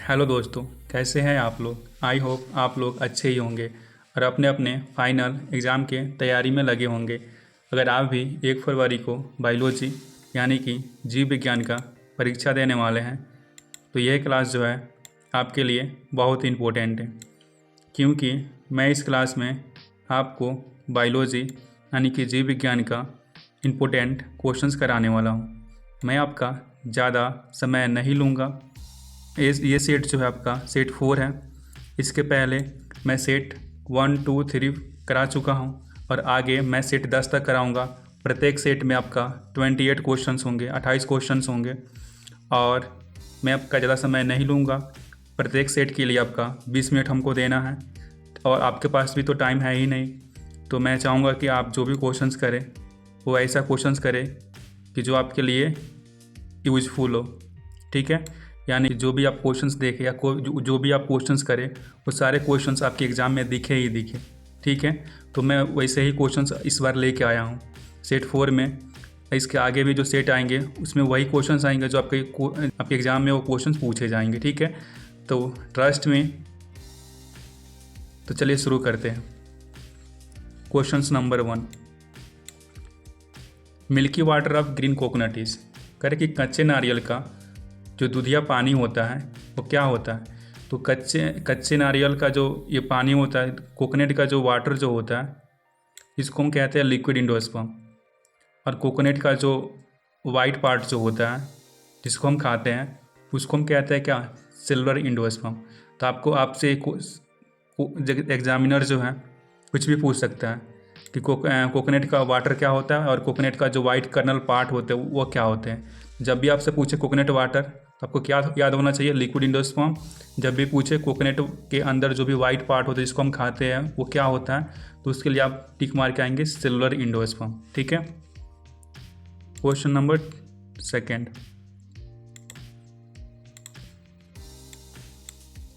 Hello दोस्तों, कैसे हैं आप लोग। आई होप आप लोग अच्छे ही होंगे और अपने अपने फाइनल एग्ज़ाम के तैयारी में लगे होंगे। अगर आप भी 1 फरवरी को बायोलॉजी यानी कि जीव विज्ञान का परीक्षा देने वाले हैं तो यह क्लास जो है आपके लिए बहुत इम्पोर्टेंट है, क्योंकि मैं इस क्लास में आपको बायोलॉजी यानी कि जीव विज्ञान का इम्पोर्टेंट क्वेश्चंस कराने वाला हूँ। मैं आपका ज़्यादा समय नहीं लूँगा। ये सेट जो है आपका सेट 4 है। इसके पहले मैं सेट 1 2 3 करा चुका हूँ और आगे मैं सेट 10 तक कराऊँगा। प्रत्येक सेट में आपका 28 क्वेश्चंस होंगे, 28 क्वेश्चंस होंगे और मैं आपका ज़्यादा समय नहीं लूँगा। प्रत्येक सेट के लिए आपका 20 मिनट हमको देना है और आपके पास भी तो टाइम है ही नहीं। तो मैं चाहूँगा कि आप जो भी क्वेश्चंस करें वो ऐसा क्वेश्चंस करें कि जो आपके लिए यूजफुल हो। ठीक है, यानी जो भी आप क्वेश्चंस देखें या जो भी आप क्वेश्चंस करें वो सारे क्वेश्चंस आपके एग्ज़ाम में दिखे ही दिखे। ठीक है, तो मैं वैसे ही क्वेश्चंस इस बार लेके आया हूँ सेट 4 में। इसके आगे भी जो सेट आएंगे उसमें वही क्वेश्चंस आएंगे जो आपके एग्ज़ाम में वो क्वेश्चंस पूछे जाएंगे। ठीक है, तो ट्रस्ट में। तो चलिए शुरू करते हैं। Questions number 1, milky water of green coconut is. करे कि कच्चे नारियल का जो दूधिया पानी होता है वो क्या होता है। तो कच्चे नारियल का जो ये पानी होता है, कोकोनट का जो वाटर जो होता है, इसको हम कहते हैं लिक्विड इंडोस्पर्म। और कोकोनट का जो वाइट पार्ट जो होता है जिसको हम खाते हैं उसको हम कहते हैं क्या, सिल्वर इंडोस्पर्म। तो आपसे एग्जामिनर जो है कुछ भी पूछ सकता है कि कोकोनट का वाटर क्या होता है और कोकोनट का जो वाइट कर्नल पार्ट होते हैं वो क्या होते हैं। जब भी आपसे पूछे कोकोनट वाटर तो आपको क्या याद होना चाहिए, लिक्विड इंडोस्पर्म। जब भी पूछे कोकोनट के अंदर जो भी वाइट पार्ट होता है जिसको हम खाते हैं वो क्या होता है, तो उसके लिए आप टिक मार के आएंगे सिल्वर इंडोस्पर्म। ठीक है। Question number 2,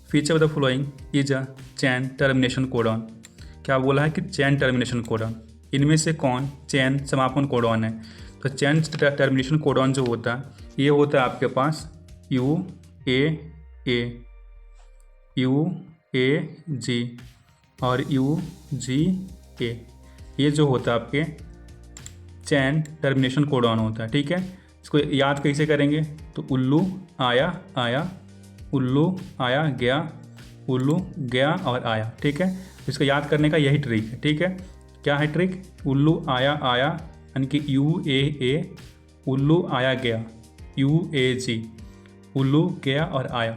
feature of the following is a chain termination codon. क्या बोला है कि चैन टर्मिनेशन कोडॉन, इनमें से कौन चैन समापन कोडॉन है। तो चैन टर्मिनेशन कोडॉन जो होता है ये होता है आपके पास UAA, UAG और UGA। ये जो होता है आपके चैन टर्मिनेशन कोडॉन होता है। ठीक है, इसको याद कैसे करेंगे, तो उल्लू आया आया, उल्लू आया गया, उल्लू गया और आया। ठीक है, इसको याद करने का यही ट्रिक है। ठीक है, क्या है ट्रिक, उल्लू आया आया यानी कि UAA, उल्लू आया गया UAG, उल्लू गया और आया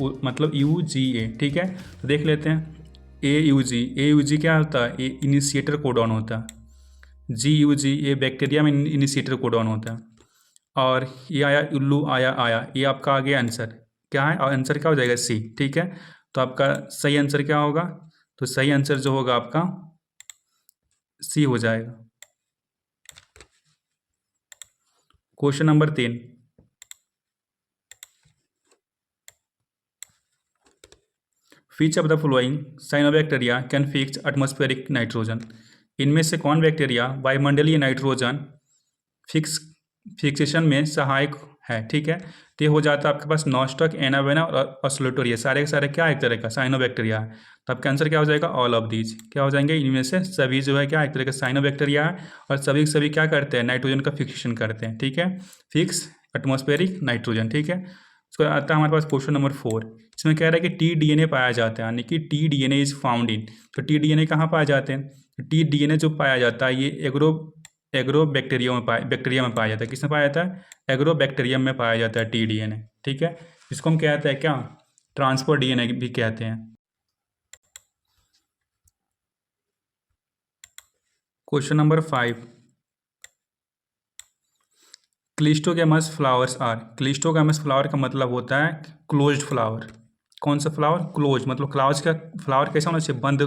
मतलब UGA। ठीक है, तो देख लेते हैं। AUG क्या होता है, ये इनिशिएटर कोडॉन होता है। GUG ये बैक्टीरिया में इनिशिएटर कोडॉन होता है। और ये आया उल्लू आया आया, ये आपका आ गया आंसर। क्या है, और आंसर क्या हो जाएगा C। ठीक है, तो आपका सही आंसर क्या होगा, तो सही आंसर जो होगा आपका C हो जाएगा। Question number 3, which of the following cyanobacteria can fix atmospheric nitrogen. इनमें से कौन बैक्टीरिया वायुमंडलीय नाइट्रोजन फिक्सेशन में सहायक है। ठीक है, तो ये हो जाता है आपके पास नॉस्टक, एनावेना और ऑस्लोटोरिया, सारे के सारे क्या एक तरह का साइनोबैक्टीरिया है। तो आपका आंसर क्या हो जाएगा, ऑल ऑफ दीज। क्या हो जाएंगे, इनमें से सभी जो है क्या एक तरह का साइनोबैक्टीरिया है और सभी के सभी क्या करते हैं, नाइट्रोजन का फिक्सेशन करते हैं। ठीक है, फिक्स एटमॉस्फेरिक नाइट्रोजन। ठीक है, उसको आता है हमारे पास क्वेश्चन नंबर 4। इसमें कह रहा है कि TDNA पाया जाता है, यानी कि TDNA इज फाउंड इन। तो TDNA कहाँ पाए जाते हैं, TDNA जो पाया जाता है ये एग्रो बैक्टीरिया में पाया जाता है। किसमें पाया जाता है, एग्रो बैक्टीरियम में पाया जाता है TDNA। ठीक है, इसको हम कहते हैं क्या, ट्रांसफर DNA भी कहते हैं। Question number 5, cleistogamous flowers are. Cleistogamous flower का मतलब होता है क्लोज्ड फ्लावर। कौन सा फ्लावर, क्लोज, मतलब क्लाउज का फ्लावर कैसा होना चाहिए, बंद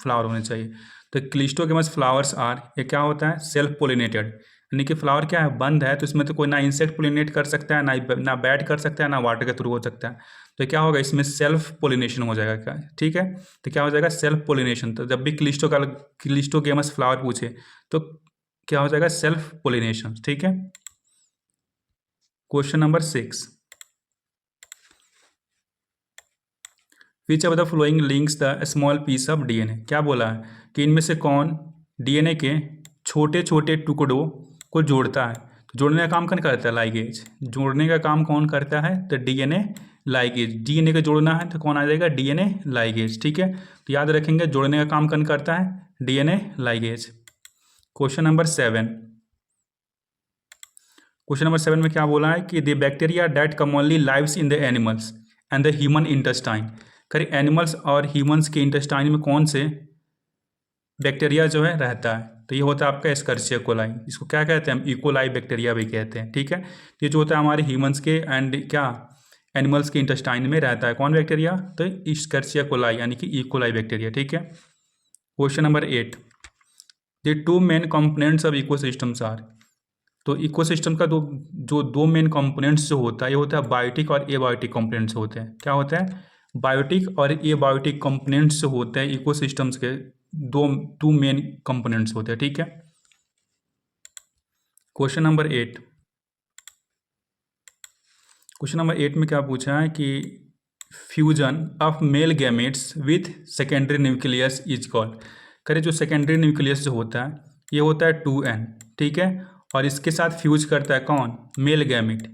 फ्लावर होने चाहिए। तो क्लिस्टोगैमस फ्लावर्स आर, ये क्या होता है, सेल्फ पोलिनेटेड, यानी कि फ्लावर क्या है, बंद है, तो इसमें तो कोई ना इंसेक्ट पोलिनेट कर सकता है, ना बैट कर सकता है, ना वाटर के थ्रू हो सकता है। तो क्या होगा, इसमें सेल्फ पोलिनेशन हो जाएगा क्या। ठीक है, तो क्या हो जाएगा, सेल्फ पोलिनेशन। तो जब भी क्लिस्टोगैमस फ्लावर पूछे तो क्या हो जाएगा, सेल्फ पोलिनेशन। ठीक है। Question number 6, which of the following links the small piece of DNA, क्या बोला है कि इनमें से कौन डीएनए के छोटे छोटे टुकड़ों को जोड़ता है। तो जोड़ने का काम कौन करता है, लाइगेज। जोड़ने का काम कौन करता है, तो डीएनए लाइगेज। डीएनए को जोड़ना है तो कौन आ जाएगा, डीएनए लाइगेज। ठीक है, तो याद रखेंगे जोड़ने का काम कौन करता है, DNA ligase. Question number 7, question number 7 में क्या बोला है कि the bacteria that commonly lives in the animals and the human intestine. करें एनिमल्स और ह्यूमंस के इंटेस्टाइन में कौन से बैक्टीरिया जो है रहता है, तो ये होता है आपका एस्कर्सिया कोलाई। इसको क्या कहते हैं हम, इकोलाई बैक्टीरिया भी कहते हैं। ठीक है, ये जो होता है हमारे ह्यूमंस के एंड क्या एनिमल्स के इंटेस्टाइन में रहता है कौन बैक्टीरिया, तो एस्कर्सिया कोलाई यानी कि इकोलाई बैक्टीरिया। ठीक है, question number 8, the two main components of ecosystems are. तो इकोसिस्टम का दो मेन कंपोनेंट्स जो होता है, ये होता है बायोटिक और एबायोटिक कंपोनेंट्स होते हैं। क्या होता है, बायोटिक और एबायोटिक कंपोनेंट्स जो होते हैं इकोसिस्टम्स के टू मेन कंपोनेंट्स होते हैं। ठीक है, क्वेश्चन नंबर 8, क्वेश्चन नंबर 8 में क्या पूछा है कि fusion of male gametes with secondary nucleus is called. करें जो सेकेंडरी न्यूक्लियस जो होता है ये होता है 2n। ठीक है, और इसके साथ फ्यूज करता है कौन, मेल गैमेट।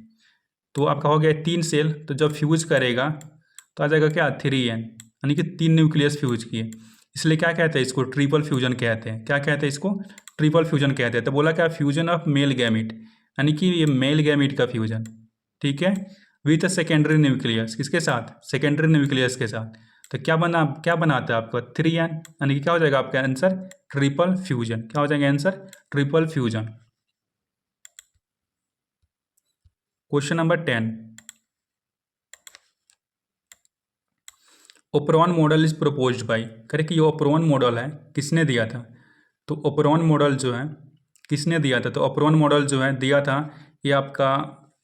तो आपका हो गया 3 सेल, तो जब फ्यूज करेगा तो आ जाएगा क्या, 3n, यानी कि 3 न्यूक्लियस फ्यूज किए। इसलिए क्या कहते हैं इसको, ट्रिपल फ्यूजन कहते हैं। क्या कहते हैं इसको, ट्रिपल फ्यूजन कहते हैं। तो बोला क्या, फ्यूजन ऑफ मेल गैमेट, यानी कि ये मेल गैमेट का फ्यूजन। ठीक है, विथ सेकेंडरी न्यूक्लियस, किसके साथ, सेकेंडरी न्यूक्लियस के साथ। तो क्या बनाता है आपका 3n, यानी कि क्या हो जाएगा आपका आंसर, ट्रिपल फ्यूजन। क्या हो जाएगा answer, triple fusion. Question number 10, operon model is proposed by. करें कि ये ओपरॉन मॉडल है किसने दिया था, तो ओपरॉन मॉडल जो है किसने दिया था, तो ओपरॉन मॉडल जो है दिया था ये आपका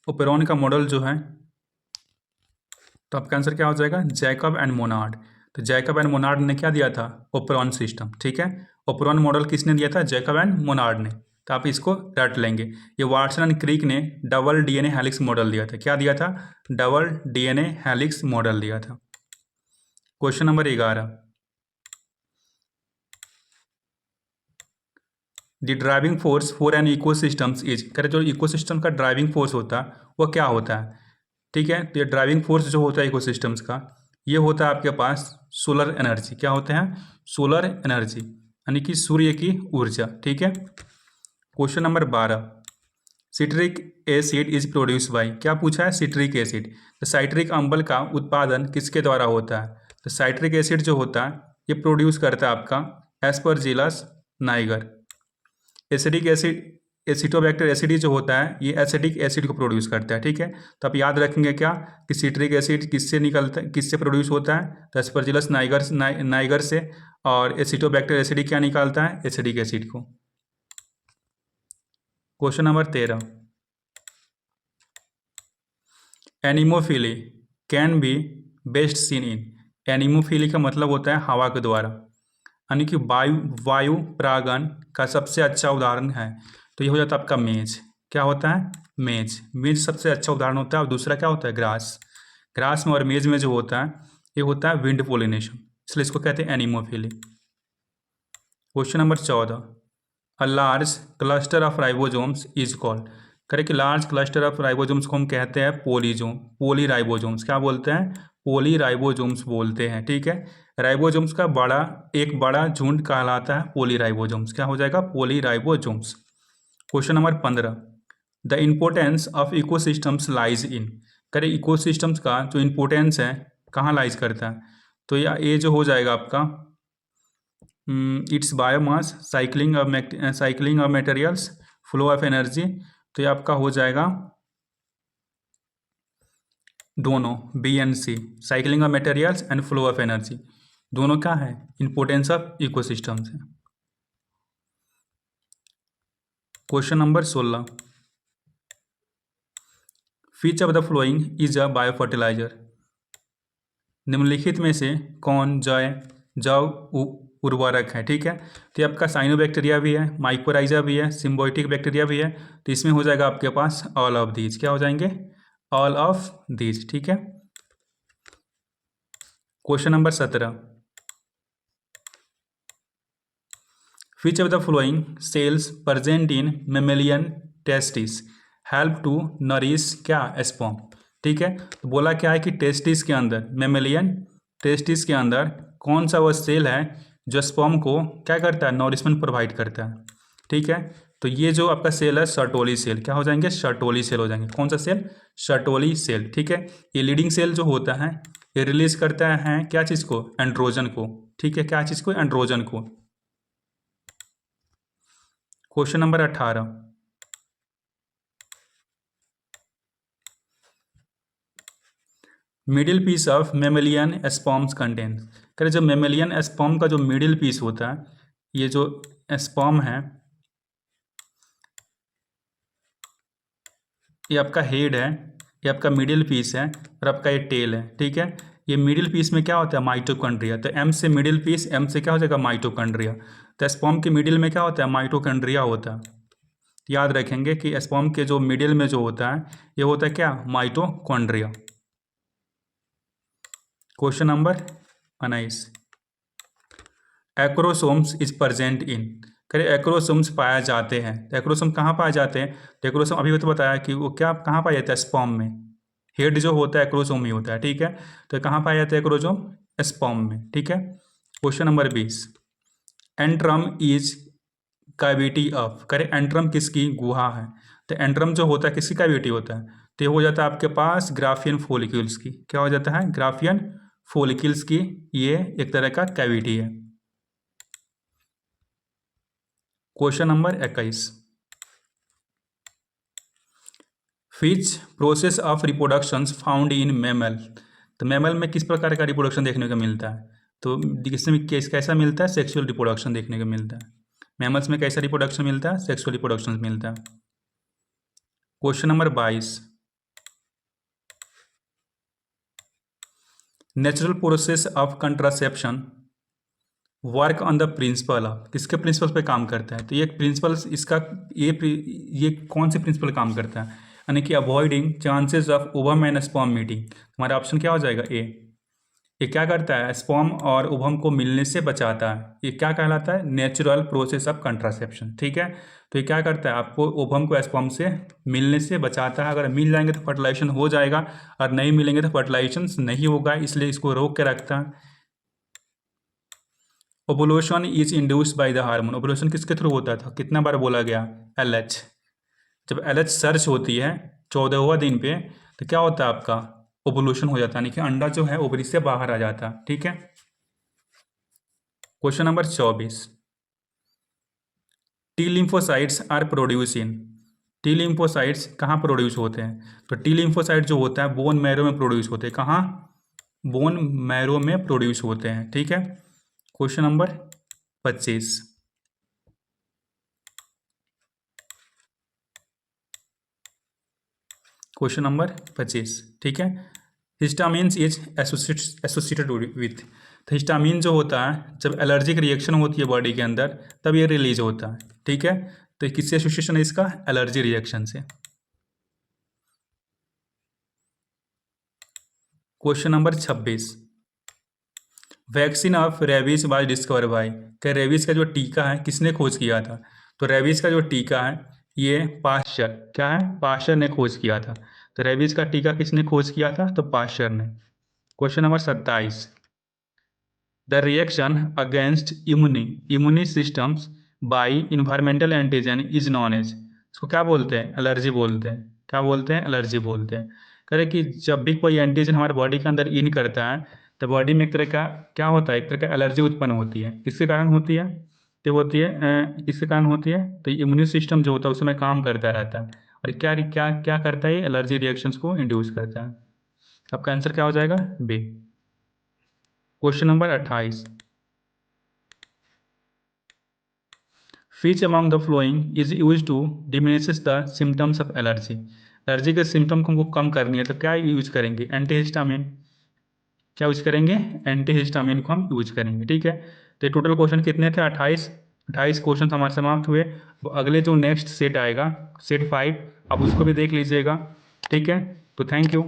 ओपरॉन का मॉडल जो है, तो आपका आंसर क्या हो जाएगा, जैकब एंड मोनार्ड। तो जैकब एंड मोनार्ड ने क्या दिया था, ओपरॉन सिस्टम। ठीक है, ओपरॉन मॉडल किसने दिया था, जैकब एंड मोनार्ड ने। तो आप इसको रट लेंगे। ये वाटसन एंड क्रिक ने डबल डीएनए हेलिक्स मॉडल दिया था। क्या दिया था, डबल डीएनए हेलिक्स मॉडल दिया था। Question number 11, the driving force for an ecosystems is. करें जो इकोसिस्टम का ड्राइविंग फोर्स होता है वो क्या होता है। ठीक है, तो ये ड्राइविंग फोर्स जो होता है इकोसिस्टम्स का, ये होता है आपके पास सोलर एनर्जी। क्या होते हैं, सोलर एनर्जी, यानी कि सूर्य की ऊर्जा। ठीक है, question number 12, citric acid is produce by. क्या पूछा है, सिट्रिक एसिड। तो साइट्रिक अम्ल का उत्पादन किसके द्वारा होता है, तो साइट्रिक एसिड जो होता है ये प्रोड्यूस करता है आपका Aspergillus Niger. Acidic acid, Acetobacter ACD जो होता है ये एसिडिक एसिड को प्रोड्यूस करता है। ठीक है, तो आप याद रखेंगे क्या कि सिट्रिक एसिड किससे निकलता है, किससे प्रोड्यूस होता है, तो एस्परजिलस नाइगर से। और एसिटोबैक्टर एसिडी क्या निकालता है, एसिडिक एसिड को। Question number 13, anemophily can be best seen in. Anemophily का मतलब होता है हवा के द्वारा, यानी कि वायु परागण का सबसे अच्छा उदाहरण है। तो ये हो जाता है आपका मेज। क्या होता है, मेज। मेज सबसे अच्छा उदाहरण होता है। और दूसरा क्या होता है, ग्रास। ग्रास में और मेज में जो होता है ये होता है विंड पोलिनेशन, इसलिए इसको कहते हैं anemophily. Question number 14, a large cluster of ribosomes is called. करें कि लार्ज क्लस्टर ऑफ राइबोसोम्स को हम कहते हैं पोलीजोम, पोलीराइबोसोम्स। क्या बोलते हैं, पोलीराइबोसोम्स बोलते हैं। ठीक है, राइबोसोम्स का एक बड़ा झुंड कहलाता है पोलीराइबोसोम्स। क्या हो जाएगा, polyribosomes. Question number 15, the importance of ecosystems lies in. करें इकोसिस्टम्स का जो इम्पोर्टेंस है कहाँ लाइज करता है, तो ये जो हो जाएगा आपका its biomass, cycling of materials, flow of energy. तो ये आपका हो जाएगा दोनों, B and C, cycling of materials and flow of energy, दोनों क्या है, इंपोर्टेंस ऑफ इकोसिस्टम्स है। Question number 16, which of the following is a biofertiliser. निम्नलिखित में से कौन जैव उर्वरक है। ठीक है, तो ये आपका साइनोबैक्टीरिया भी है, माइकोराइजा भी है, सिम्बायोटिक बैक्टीरिया भी है। तो इसमें हो जाएगा आपके पास ऑल ऑफ दीज। क्या हो जाएंगे, ऑल ऑफ दीज। ठीक है, question number 17, which of the following cells present in mammalian testis help to nourish क्या स्पर्म। ठीक है, तो बोला क्या है कि टेस्टिस के अंदर, मेमेलियन टेस्टिस के अंदर कौन सा वो सेल है जो स्पर्म को क्या करता है, नॉरिशमेंट प्रोवाइड करता है। ठीक है, तो ये जो आपका सेल है सर्टोली सेल, क्या हो जाएंगे, सर्टोली सेल हो जाएंगे। कौन सा सेल, सर्टोली सेल। ठीक है, ये लीडिंग सेल जो होता है ये रिलीज करता है क्या चीज़ को, एंड्रोजन को। ठीक है, क्या चीज़ को, एंड्रोजन को। Question number 18, middle piece of mammalian sperms contain. कह रहे जो मेमेलियन स्पर्म का जो मिडिल पीस होता है, ये जो स्पर्म है, ये आपका हेड है, ये आपका मिडिल पीस है और आपका ये टेल है। ठीक है, ये मिडिल पीस में क्या होता है, माइटोकॉन्ड्रिया। तो एम से मिडिल पीस, एम से क्या हो जाएगा, माइटोकॉन्ड्रिया। तो स्पर्म के मिडिल में क्या होता है, माइटोकॉन्ड्रिया होता है। याद रखेंगे कि स्पर्म के जो मिडिल में जो होता है ये होता है क्या, mitochondria. Question number 19, acrosomes is present in. करें एक्रोसोम्स पाए जाते हैं, तो एक्रोसोम कहाँ पाए जाते हैं, तो एक्रोसोम अभी तो बताया कि वो क्या कहाँ पाया जाता है, स्पर्म में। हेड जो होता है एक्रोसोम ही होता है। ठीक है, तो कहाँ पाया जाता है एक्रोसोम, स्पर्म में। ठीक है, question number 20, antrum is cavity of. करें एंट्रम किसकी गुहा है, तो एंट्रम जो होता है किसकी कैविटी होता है, तो ये हो जाता है आपके पास ग्राफियन फोलिक्यूल्स की। क्या हो जाता है, ग्राफियन फोलिक्यूल्स की, ये एक तरह का कैविटी है। Question number 21, which process of reproduction found in mammal. तो मैमल में किस प्रकार का रिप्रोडक्शन देखने को मिलता है, तो इसमें कैसा मिलता है, सेक्सुअल रिप्रोडक्शन देखने को मिलता है। मैमल्स में कैसा रिप्रोडक्शन मिलता है, सेक्सुअल रिप्रोडक्शन मिलता है। Question number 22, natural process of contraception work on the principle of. किसके प्रिंसिपल पे काम करता है, तो ये प्रिंसिपल इसका, ये कौन से प्रिंसिपल काम करता है, यानी कि avoiding chances of ovum and sperm meeting. हमारा ऑप्शन क्या हो जाएगा, ए। ये क्या करता है, स्पर्म और ओवम को मिलने से बचाता है। ये क्या कहलाता है, नेचुरल प्रोसेस ऑफ कंट्रासेप्शन। ठीक है, तो ये क्या करता है, आपको ओवम को स्पर्म से मिलने से बचाता है। अगर मिल जाएंगे तो फर्टिलाइजेशन हो जाएगा, और नहीं मिलेंगे तो फर्टिलाइजेशन नहीं होगा, इसलिए इसको रोक के रखता है। Ovulation is induced by the hormone. Ovulation किसके थ्रू होता था, कितना बार बोला गया, LH। जब LH सर्च होती है 14वां दिन पे, तो क्या होता है आपका, ओवुलेशन हो जाता है, यानी कि अंडा जो है ओवरी से बाहर आ जाता है। ठीक है, question number 24, T lymphocytes are produce in. T lymphocytes कहाँ प्रोड्यूस होते हैं, तो टी लिम्फोसाइट जो होता है बोन मैरो में प्रोड्यूस होते हैं। कहाँ, बोन मैरो में प्रोड्यूस होते हैं। ठीक है, क्वेश्चन नंबर 25, क्वेश्चन नंबर 25। ठीक है, हिस्टामिन्स इज एसोसिएटेड विथ। तो हिस्टामिन जो होता है जब एलर्जिक रिएक्शन होती है बॉडी के अंदर तब ये रिलीज होता है। ठीक है, तो किससे एसोसिएशन है इसका, एलर्जी रिएक्शन से। Question number 26, vaccine of rabies was discover by. क्या रेबीज का जो टीका है किसने खोज किया था, तो रेबीज का जो टीका है ये पाश्चर, क्या है, पाश्चर ने खोज किया था। तो रेबीज का टीका किसने खोज किया था, तो पाश्चर ने। Question number 27, the reaction against immune systems by environmental antigen is known as. इसको क्या बोलते हैं, एलर्जी बोलते हैं। क्या बोलते हैं, एलर्जी बोलते हैं। कह रहे कि जब भी कोई एंटीजन हमारे बॉडी के अंदर इन करता है तो बॉडी में एक तरह का क्या होता है, एक तरह का एलर्जी उत्पन्न होती है। किसके कारण होती है, तो होती है इसके कारण होती है, तो इम्यूनी सिस्टम जो होता है उसमें काम करता रहता है, और क्या क्या क्या करता है, ये एलर्जी रिएक्शंस को इंड्यूस करता है। आपका आंसर क्या हो जाएगा, B. Question number 28, which among the following is use to diminishes the symptoms of allergy. Allergy के सिम्टम को हमको कम करनी है तो क्या यूज करेंगे, एंटीहिस्टामिन। क्या यूज करेंगे, एंटीहिस्टामिन को हम यूज करेंगे। ठीक है, तो टोटल क्वेश्चन कितने थे, 28। 28 क्वेश्चन हमारे समाप्त हुए। तो अगले जो नेक्स्ट सेट आएगा, सेट 5, आप उसको भी देख लीजिएगा। ठीक है, तो thank you,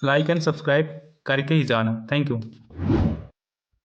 like and subscribe करके ही जाना। Thank you.